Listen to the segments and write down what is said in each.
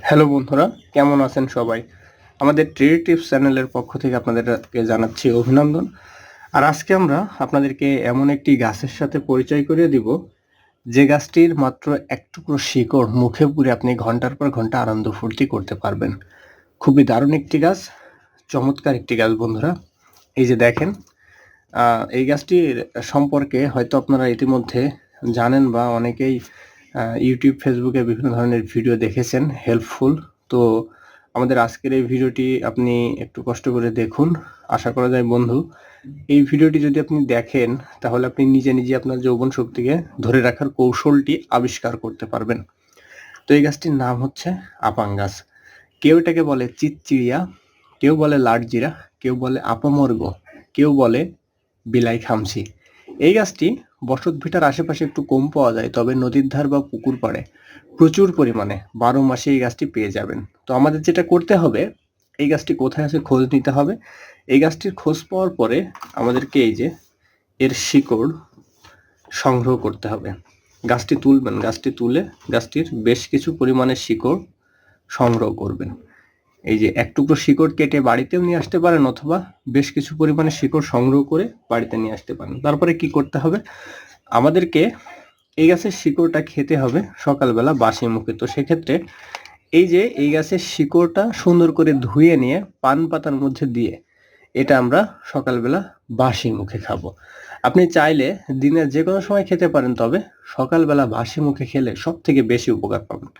Hello বন্ধুরা, কেমন আছেন সবাই? আমাদের ট্রি টিপস চ্যানেলের পক্ষ থেকে আপনাদেরকে জানাচ্ছি অভিনন্দন। আর আজকে আমরা আপনাদেরকে এমন একটি গাছের সাথে পরিচয় করিয়ে দিব, যে গাছটির মাত্র এক টুকরো শিকড় মুখে পুরে আপনি ঘন্টার পর ঘন্টা আনন্দ ফুর্তি করতে পারবেন। খুবই দারুণ একটি গাছ, চমৎকার একটি গাছ বন্ধুরা। এই যে দেখেন, এই গাছটির সম্পর্কে হয়তো আপনারা ইতিমধ্যে জানেন বা অনেকেই ইউটিউব, ফেসবুকে বিভিন্ন ধরনের ভিডিও দেখেছেন হেল্পফুল। তো আমাদের আজকের এই ভিডিওটি আপনি একটু কষ্ট করে দেখুন। আশা করা যায় বন্ধু, এই ভিডিওটি যদি আপনি দেখেন তাহলে আপনি নিজে নিজে আপনার যৌবন শক্তিকে ধরে রাখার কৌশলটি আবিষ্কার করতে পারবেন। তো এই গাছটির নাম হচ্ছে আপাং গাছ। কেউ এটাকে বলে চিতচিড়িয়া, কেউ বলে লাটজিরা, কেউ বলে আপামর্গ, কেউ বলে বিলাই খামসি। এই গাছটি বসতভিটার আশেপাশে একটু কম পাওয়া যায়, তবে নদীর ধার বা পুকুর পাড়ে প্রচুর পরিমাণে 12 মাসে এই গাছটি পেয়ে যাবেন। তো আমাদের যেটা করতে হবে, এই গাছটি কোথায় আছে খোঁজ নিতে হবে। এই গাছটির খোঁজ পাওয়ার পরে আমাদেরকে এই যে এর শিকড় সংগ্রহ করতে হবে। গাছটি তুলবেন, গাছটি তুলে গাছটির বেশ কিছু পরিমাণে শিকড় সংগ্রহ করবেন। এই যে এক টুকরো শিকড় কেটে বাড়িতেও নিয়ে আসতে পারেন, অথবা বেশ কিছু পরিমাণে শিকড় সংগ্রহ করে বাড়িতে নিয়ে আসতে পারেন। তারপরে কি করতে হবে, আমাদেরকে এই গাছের শিকড়টা খেতে হবে সকালবেলা বাসি মুখে। তো সেক্ষেত্রে এই যে এই গাছের শিকড়টা সুন্দর করে ধুয়ে নিয়ে পান পাতার মধ্যে দিয়ে এটা আমরা সকালবেলা বাসি মুখে খাবো। আপনি চাইলে দিনের যে কোনো সময় খেতে পারেন, তবে সকালবেলা বাসি মুখে খেলে সব থেকে বেশি উপকার পাবেন।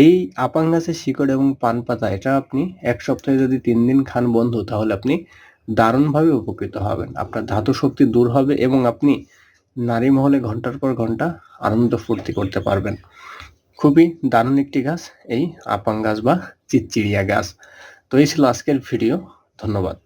এই আপাং গাছের শিকড় এবং পান পাতা এটা আপনি এক সপ্তাহে যদি 3 দিন খান বন্ধু, তাহলে আপনি দারুণভাবে উপকৃত হবেন। আপনার ধাতু শক্তি দূর হবে এবং আপনি নারী মহলে ঘন্টার পর ঘন্টা আনন্দ ফুর্তি করতে পারবেন। খুবই দারুণ একটি গাছ এই আপাং গাছ বা চিতচিড়িয়া গাছ। তো এই ছিল আজকের ভিডিও। ধন্যবাদ।